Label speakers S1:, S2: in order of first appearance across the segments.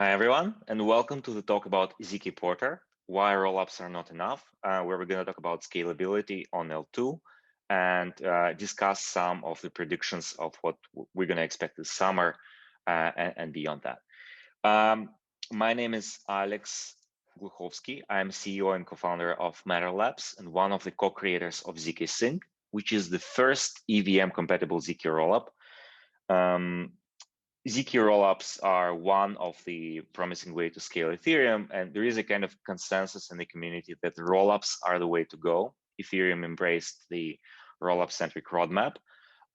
S1: Hi, everyone, and welcome to the talk about zkPorter, why rollups are not enough, where we're going to talk about scalability on L2 and discuss some of the predictions of what we're going to expect this summer and beyond that. My name is Alex Gluchowski. I'm CEO and co-founder of Matter Labs and one of the co-creators of zkSync, which is the first EVM-compatible zk rollup. zk rollups are one of the promising way to scale Ethereum, and there is a kind of consensus in the community that the rollups are the way to go. Ethereum embraced the rollup-centric roadmap.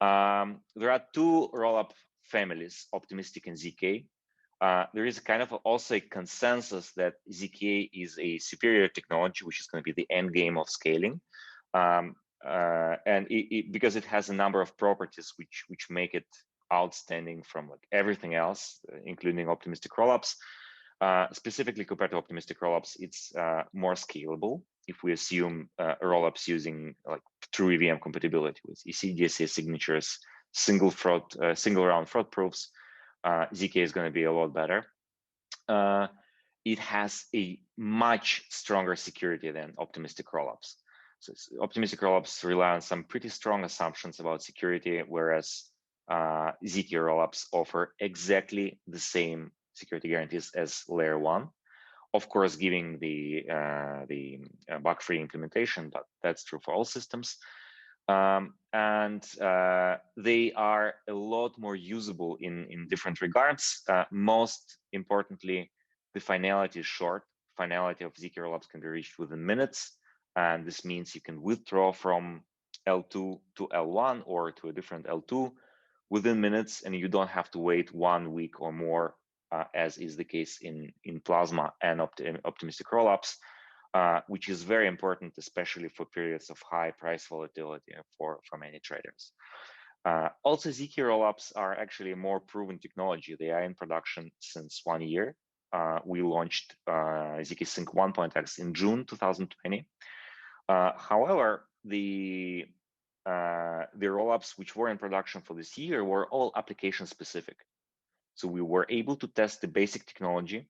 S1: There are two rollup families, Optimistic and zk. There is kind of also a consensus that zk is a superior technology, which is going to be the end game of scaling. And because it has a number of properties which make it outstanding from like everything else, including optimistic rollups. Specifically compared to optimistic rollups, it's more scalable if we assume rollups using like true EVM compatibility with ECDSA signatures, single round fraud proofs. zk is going to be a lot better. It has a much stronger security than optimistic rollups. So optimistic rollups rely on some pretty strong assumptions about security, whereas zk rollups offer exactly the same security guarantees as layer one, of course, giving the bug-free implementation, but that's true for all systems. And they are a lot more usable in different regards. Most importantly, the finality is short. Finality of zk rollups can be reached within minutes, and this means you can withdraw from L2 to L1 or to a different L2 within minutes, and you don't have to wait 1 week or more, as is the case in Plasma and optimistic rollups, which is very important, especially for periods of high price volatility for many traders. Also, zk rollups are actually a more proven technology. They are in production since 1 year. We launched zkSync 1.x in June 2020. However, the rollups which were in production for this year were all application specific. So we were able to test the basic technology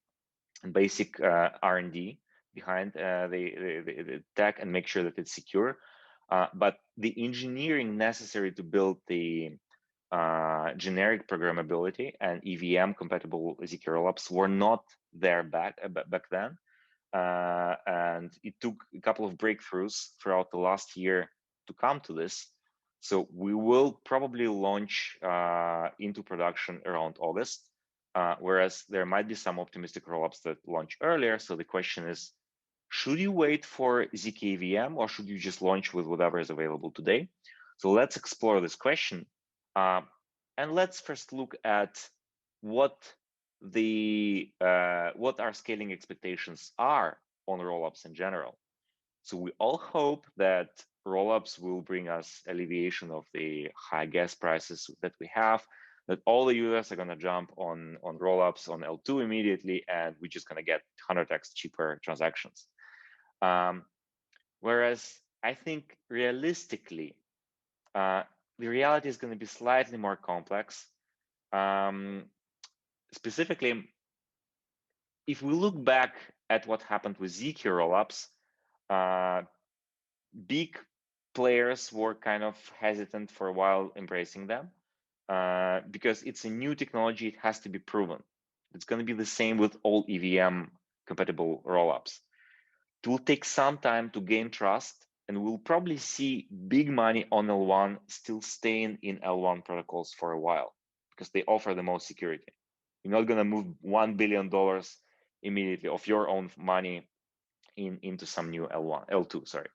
S1: and basic R&D behind the tech and make sure that it's secure. But the engineering necessary to build the generic programmability and EVM compatible zk rollups were not there back then. And it took a couple of breakthroughs throughout the last year to come to this. So we will probably launch into production around August, whereas there might be some optimistic rollups that launch earlier. So the question is, should you wait for zk EVM or should you just launch with whatever is available today? So let's explore this question. And let's first look at what our scaling expectations are on rollups in general. So we all hope that rollups will bring us alleviation of the high gas prices that we have, that all the users are going to jump on rollups on L2 immediately, and we're just going to get 100x cheaper transactions. Whereas I think realistically, the reality is going to be slightly more complex. Specifically, if we look back at what happened with zk rollups, big players were kind of hesitant for a while embracing them because it's a new technology. It has to be proven. It's going to be the same with all EVM compatible rollups. It will take some time to gain trust, and we'll probably see big money on L1 still staying in L1 protocols for a while because they offer the most security. You're not going to move $1 billion immediately of your own money into some new L2, sorry.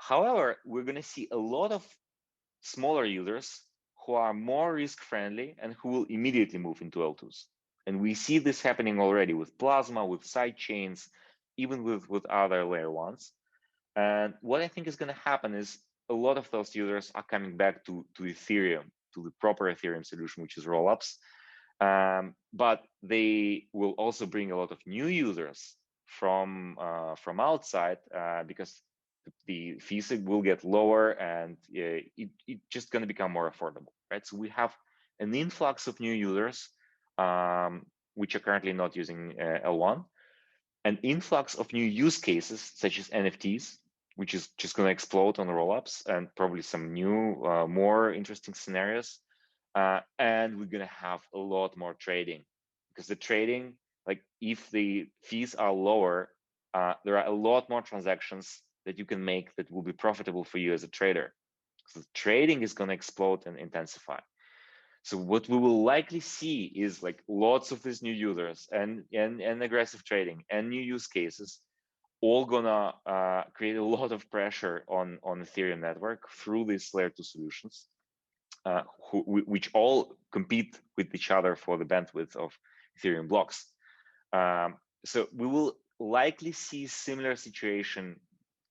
S1: However, we're going to see a lot of smaller users who are more risk-friendly and who will immediately move into L2s. And we see this happening already with Plasma, with side chains, even with other layer ones. And what I think is going to happen is a lot of those users are coming back to Ethereum, to the proper Ethereum solution, which is rollups. But they will also bring a lot of new users from outside because the fees will get lower and it's just going to become more affordable, right? So we have an influx of new users which are currently not using L1, an influx of new use cases such as NFTs, which is just going to explode on the rollups, and probably some new, more interesting scenarios. And we're going to have a lot more trading, because the trading, like if the fees are lower, there are a lot more transactions that you can make that will be profitable for you as a trader. So trading is going to explode and intensify. So what we will likely see is like lots of these new users and aggressive trading and new use cases, all gonna create a lot of pressure on Ethereum network through these layer 2 solutions, which all compete with each other for the bandwidth of Ethereum blocks. So we will likely see similar situation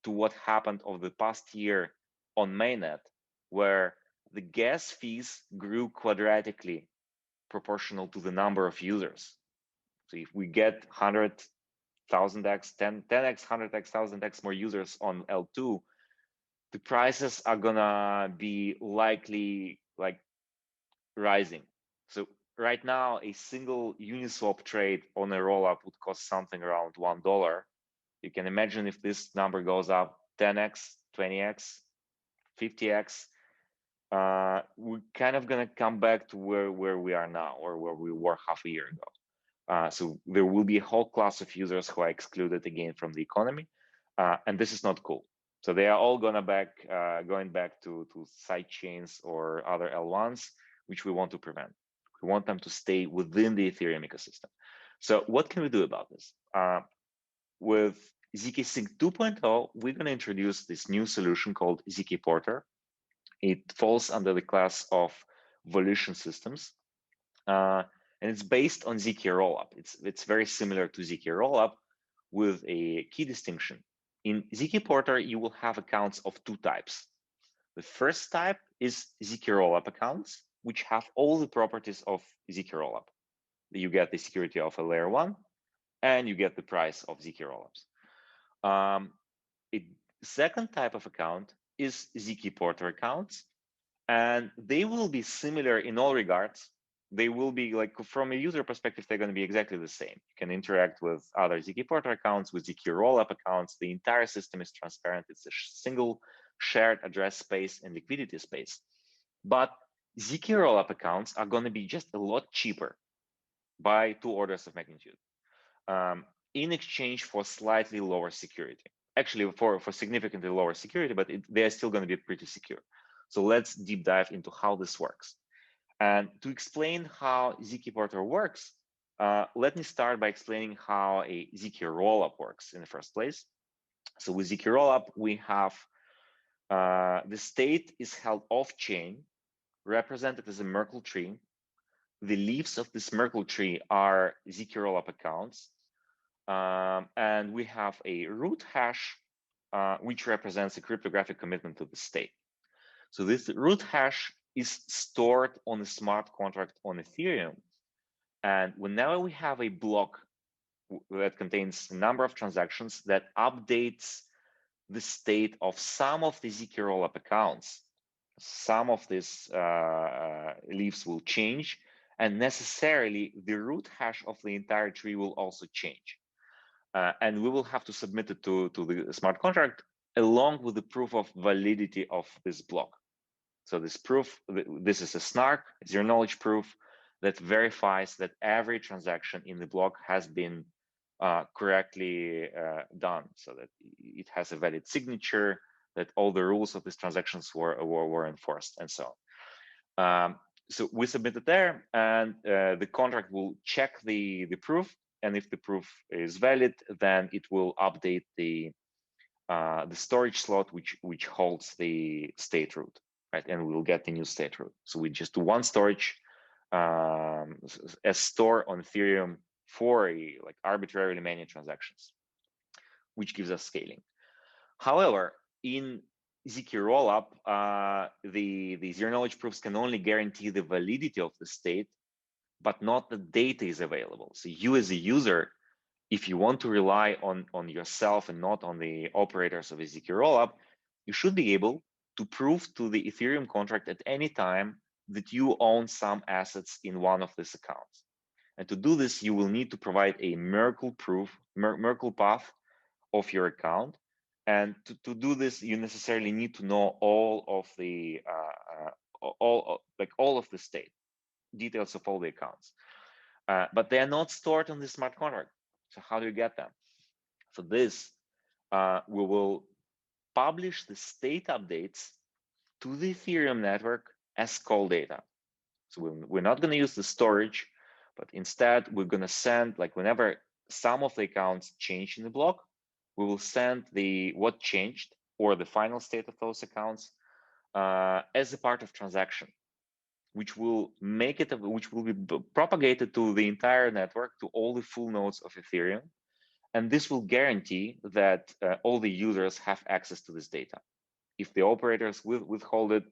S1: to what happened over the past year on mainnet, where the gas fees grew quadratically proportional to the number of users. So if we get 100,000x, 10x, 100x, 1000x more users on L2, the prices are gonna be likely like rising. So right now, a single Uniswap trade on a rollup would cost something around $1. You can imagine if this number goes up 10x, 20x, 50x, we're kind of going to come back to where we are now, or where we were half a year ago. So there will be a whole class of users who are excluded again from the economy, and this is not cool. So they are all going back to side chains or other L1s, which we want to prevent. We want them to stay within the Ethereum ecosystem. So what can we do about this? With zkSync 2.0, we're going to introduce this new solution called zkPorter. It falls under the class of Volution systems, and it's based on zk Rollup. It's very similar to zk Rollup, with a key distinction. In zkPorter, you will have accounts of two types. The first type is zk Rollup accounts, which have all the properties of zk Rollup. You get the security of a layer 1, and you get the price of zk Rollups. A second type of account is zkPorter accounts, and they will be similar in all regards. They will be like, from a user perspective, they're going to be exactly the same. You can interact with other zkPorter accounts, with zk Rollup accounts. The entire system is transparent. It's a single shared address space and liquidity space. But zk Rollup accounts are going to be just a lot cheaper by 2 orders of magnitude, in exchange for slightly lower security. Actually, for significantly lower security, but they're still going to be pretty secure. So let's deep dive into how this works. And to explain how zkPorter works, let me start by explaining how a zk Rollup works in the first place. So with zk Rollup, we have the state is held off-chain, represented as a Merkle tree. The leaves of this Merkle tree are zk Rollup accounts. And we have a root hash, which represents a cryptographic commitment to the state. So this root hash is stored on a smart contract on Ethereum. And whenever we have a block that contains a number of transactions that updates the state of some of the zk Rollup accounts, some of these leaves will change, and necessarily the root hash of the entire tree will also change. And we will have to submit it to the smart contract along with the proof of validity of this block. So this proof, this is a snark, zero knowledge proof, that verifies that every transaction in the block has been correctly done, so that it has a valid signature, that all the rules of these transactions were enforced, and so on. So we submit it there, and the contract will check the proof, and if the proof is valid, then it will update the storage slot which holds the state root, right? And we'll get the new state root. So we just do one storage as store on Ethereum for like arbitrarily many transactions, which gives us scaling. However, in zk Rollup, the zero knowledge proofs can only guarantee the validity of the state, but not the data is available. So you as a user, if you want to rely on yourself and not on the operators of a zk Rollup, you should be able to prove to the Ethereum contract at any time that you own some assets in one of these accounts. And to do this, you will need to provide a Merkle path of your account. And to do this, you necessarily need to know all of the all of the state details of all the accounts. But they are not stored on the smart contract. So how do you get them? For this, we will publish the state updates to the Ethereum network as call data. So we're not going to use the storage, but instead we're going to send, like, whenever some of the accounts change in the block, we will send the what changed or the final state of those accounts as a part of transaction, which will make it, which will be propagated to the entire network, to all the full nodes of Ethereum. And this will guarantee that all the users have access to this data. If the operators withhold it,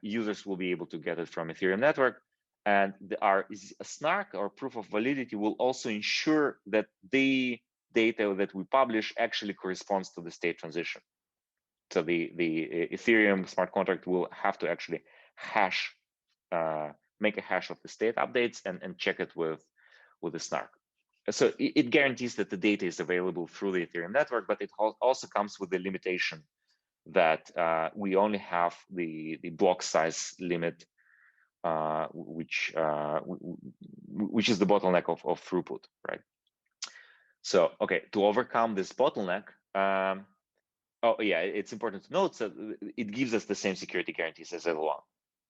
S1: users will be able to get it from Ethereum network. And our snark, or proof of validity, will also ensure that the data that we publish actually corresponds to the state transition. So the Ethereum smart contract will have to actually hash, make a hash of the state updates and check it with the snark. So it guarantees that the data is available through the Ethereum network, but it also comes with the limitation that we only have the block size limit, which is the bottleneck of throughput, right? So, okay, to overcome this bottleneck, oh yeah, it's important to note that it gives us the same security guarantees as L1.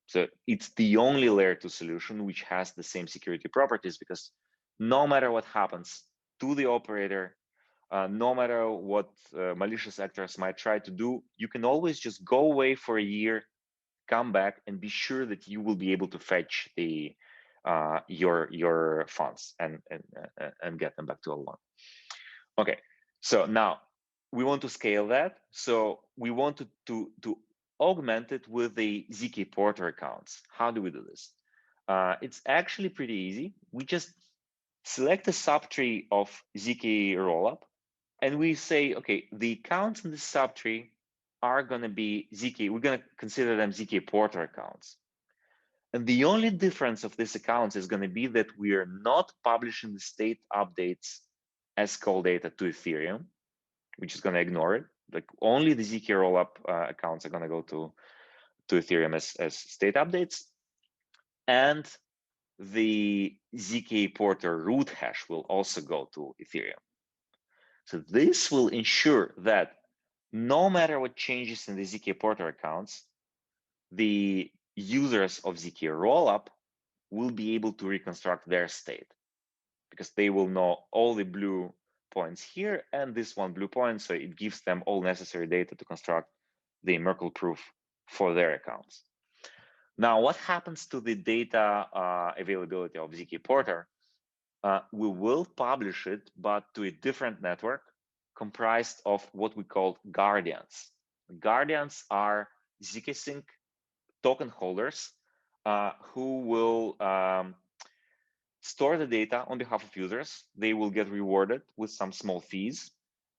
S1: So it's the only layer 2 solution which has the same security properties, because no matter what happens to the operator, no matter what malicious actors might try to do, you can always just go away for a year, come back, and be sure that you will be able to fetch the your funds and get them back to L1. Okay, so now we want to scale that. So we want to augment it with the zkPorter accounts. How do we do this? It's actually pretty easy. We just select a subtree of zk rollup, and we say, okay, the accounts in the subtree are going to be zk. We're going to consider them zkPorter accounts. And the only difference of these accounts is going to be that we are not publishing the state updates as call data to Ethereum, which is going to ignore it. Like, only the zk rollup accounts are going to go to Ethereum as state updates. And the zkPorter root hash will also go to Ethereum. So this will ensure that no matter what changes in the zkPorter accounts, the users of zk rollup will be able to reconstruct their state, because they will know all the blue points here and this one blue point. So it gives them all necessary data to construct the Merkle proof for their accounts. Now, what happens to the data availability of zkPorter? We will publish it, but to a different network comprised of what we call guardians. Guardians are zkSync token holders who will store the data on behalf of users. They will get rewarded with some small fees,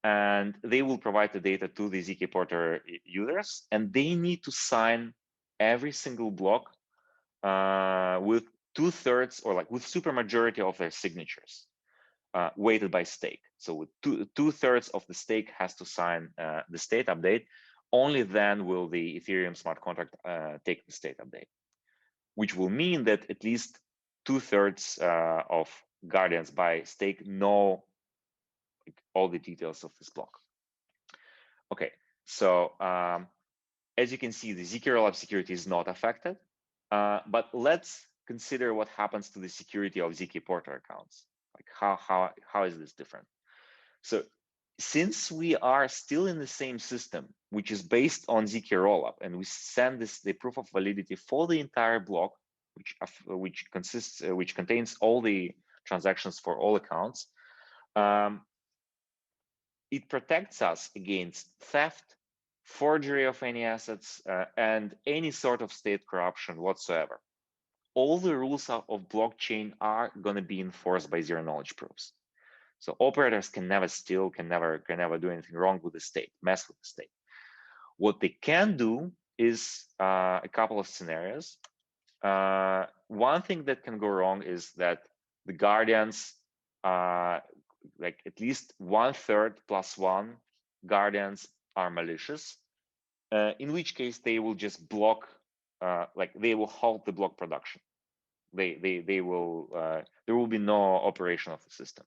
S1: and they will provide the data to the zkPorter users, and they need to sign every single block with 2/3, or like with super majority of their signatures, weighted by stake. So with 2/3 of the stake has to sign the state update. Only then will the Ethereum smart contract take the state update, which will mean that at least 2/3 of guardians by stake know all the details of this block. Okay, so as you can see, the zk rollup security is not affected, but let's consider what happens to the security of zkPorter accounts. Like, how is this different? So since we are still in the same system, which is based on zk rollup, and we send the proof of validity for the entire block, which contains all the transactions for all accounts, it protects us against theft, forgery of any assets, and any sort of state corruption whatsoever. All the rules of blockchain are going to be enforced by zero knowledge proofs. So operators can never steal, can never do anything wrong with the state, mess with the state. What they can do is a couple of scenarios. One thing that can go wrong is that the guardians, like at least 1/3 plus 1 guardians are malicious, in which case they will just block, like they will halt the block production. They will, there will be no operation of the system,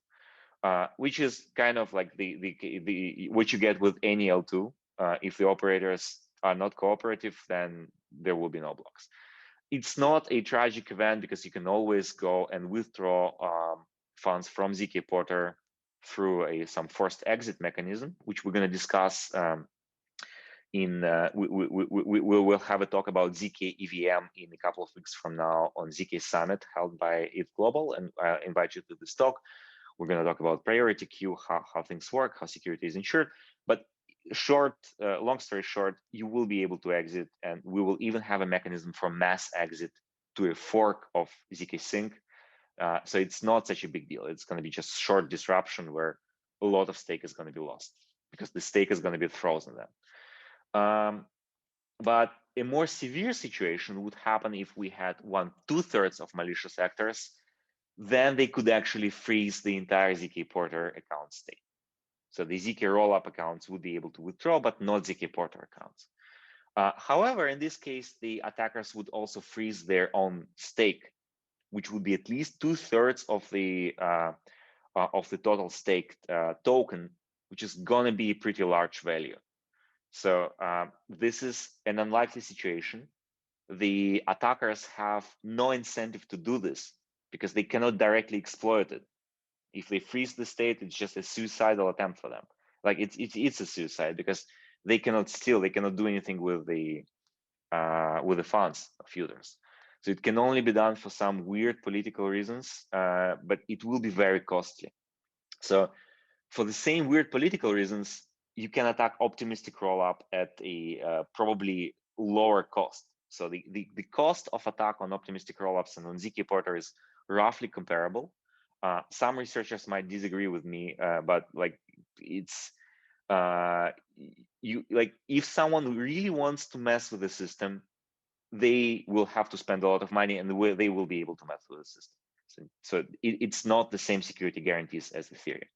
S1: which is kind of like the what you get with any L2. If the operators are not cooperative, then there will be no blocks. It's not a tragic event because you can always go and withdraw funds from zkPorter through some forced exit mechanism, which we're going to discuss we will have a talk about zk EVM in a couple of weeks from now on zk Summit held by ETHGlobal, and I invite you to this talk. We're going to talk about priority queue, how things work, how security is ensured. But long story short, you will be able to exit, and we will even have a mechanism for mass exit to a fork of zkSync. So it's not such a big deal. It's going to be just short disruption where a lot of stake is going to be lost because the stake is going to be frozen then. But a more severe situation would happen if we had 1/2 of malicious actors. Then they could actually freeze the entire zkPorter account state. So the zk rollup accounts would be able to withdraw, but not zkPorter accounts. However, in this case, the attackers would also freeze their own stake, which would be at least 2/3 of the total staked token, which is going to be a pretty large value. So this is an unlikely situation. The attackers have no incentive to do this because they cannot directly exploit it. If they freeze the state, it's just a suicidal attempt for them. Like it's a suicide because they cannot steal, they cannot do anything with the funds of users. So it can only be done for some weird political reasons, but it will be very costly. So for the same weird political reasons, you can attack optimistic rollup at a probably lower cost. So the cost of attack on optimistic rollups and on zkPorter is roughly comparable. Some researchers might disagree with me, but like it's if someone really wants to mess with the system, they will have to spend a lot of money, and they will be able to mess with the system. So it's not the same security guarantees as Ethereum.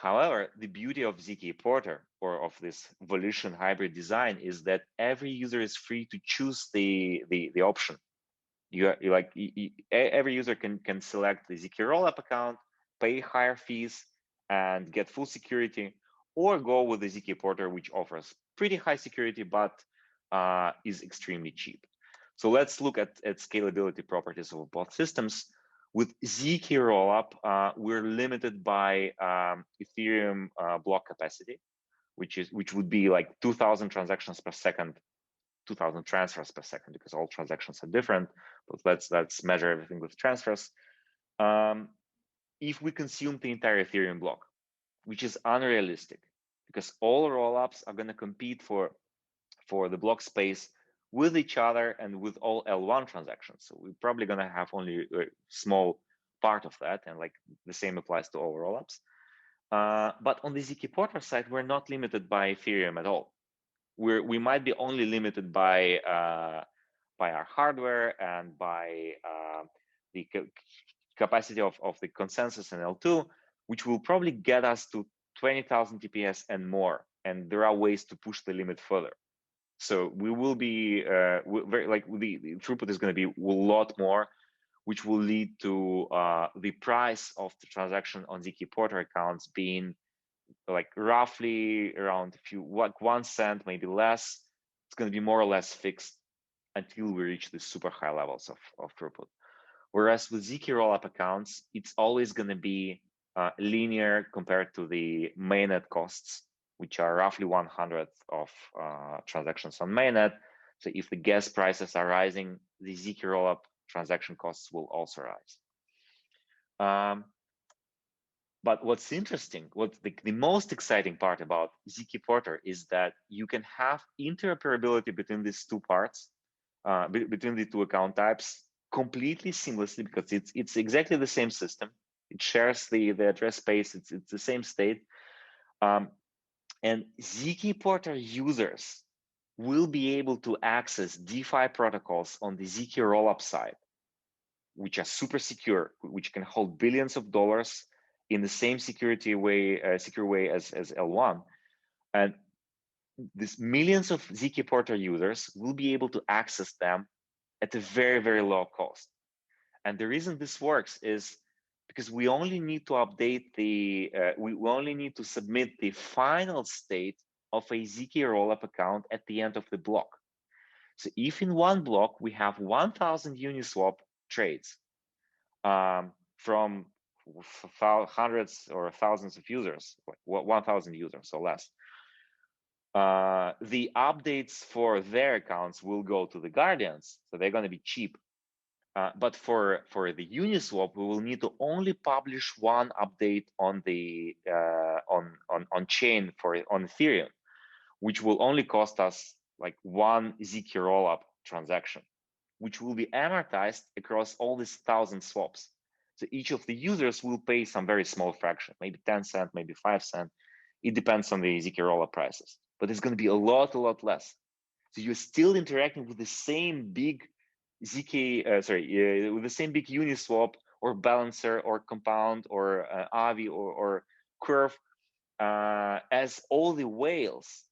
S1: However, the beauty of zkPorter or of this Volition hybrid design is that every user is free to choose the option. Every user can select the zk rollup account, pay higher fees, and get full security, or go with the zkPorter, which offers pretty high security but is extremely cheap. So let's look at scalability properties of both systems. With zk rollup, we're limited by Ethereum block capacity, which would be like 2,000 transactions per second, 2,000 transfers per second, because all transactions are different. But let's measure everything with transfers. If we consume the entire Ethereum block, which is unrealistic, because all rollups are going to compete for the block space with each other and with all L1 transactions. So we're probably going to have only a small part of that, and like the same applies to all rollups. But on the zkPorter side, we're not limited by Ethereum at all. We might be only limited by our hardware and by the capacity of the consensus and L2, which will probably get us to 20,000 TPS and more. And there are ways to push the limit further. So we will be the throughput is going to be a lot more, which will lead to the price of the transaction on zkPorter accounts being like roughly around like 1 cent, maybe less. It's going to be more or less fixed until we reach the super high levels of throughput. Whereas with zk rollup accounts, it's always going to be linear compared to the mainnet costs, which are roughly 1/100th of transactions on mainnet. So if the gas prices are rising, the zk rollup transaction costs will also rise. But what's interesting, the most exciting part about zkPorter is that you can have interoperability between these two parts, between the two account types, completely seamlessly, because it's exactly the same system. It shares the address space. It's the same state. And zkPorter users will be able to access DeFi protocols on the zk rollup side which are super secure, which can hold billions of dollars in the same secure way as L1. And these millions of zkPorter users will be able to access them at a very, very low cost. And the reason this works is because we only need to update the, we only need to submit the final state of a zk rollup account at the end of the block. So if in one block we have 1,000 Uniswap trades from hundreds or thousands of users, 1,000 users or less, the updates for their accounts will go to the guardians, so they're going to be cheap. But for the Uniswap, we will need to only publish one update on the on chain on Ethereum, which will only cost us like one zk rollup transaction, which will be amortized across all these 1,000 swaps. So each of the users will pay some very small fraction, maybe 10 cents, maybe 5 cents. It depends on the zk rollup prices, but it's going to be a lot less. So you're still interacting with the same big with the same big Uniswap or Balancer or Compound or Avi or Curve as all the whales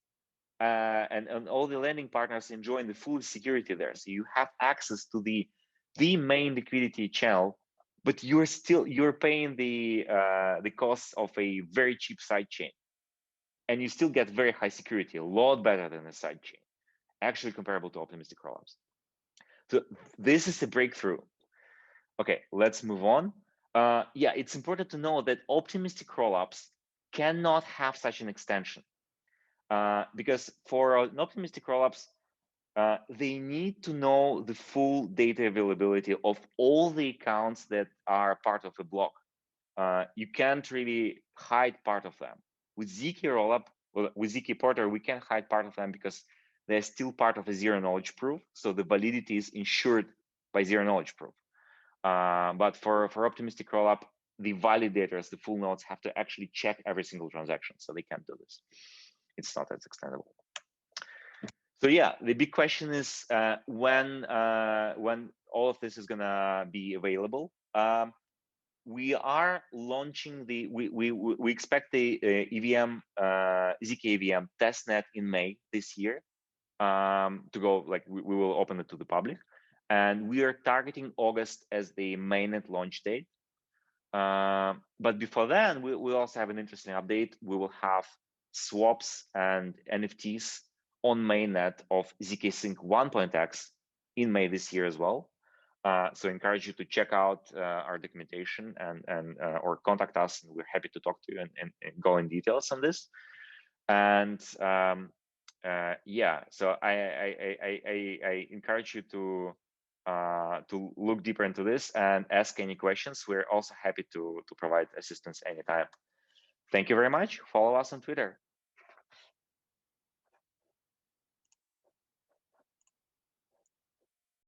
S1: and all the lending partners enjoying the full security there. So you have access to the main liquidity channel, but you're paying the costs of a very cheap side chain, and you still get very high security, a lot better than a side chain, actually comparable to optimistic rollups. So this is a breakthrough. Okay, let's move on. Yeah, it's important to know that optimistic rollups cannot have such an extension because for an optimistic rollups, they need to know the full data availability of all the accounts that are part of a block. You can't really hide part of them. With zk rollup, with zkPorter, we can hide part of them because they're still part of a zero knowledge proof. So the validity is ensured by zero knowledge proof. But for optimistic rollup, the validators, the full nodes, have to actually check every single transaction. So they can't do this. It's not as extendable. So yeah, the big question is when all of this is gonna be available. We are launching we expect the EVM zk EVM testnet in May this year to go, like we will open it to the public, and we are targeting August as the mainnet launch date. But before then, we also have an interesting update. We will have swaps and NFTs on mainnet of zkSync 1.x in May this year as well. So I encourage you to check out our documentation and or contact us, and we're happy to talk to you and go in details on this. And yeah, so I encourage you to look deeper into this and ask any questions. We're also happy to provide assistance anytime. Thank you very much. Follow us on Twitter.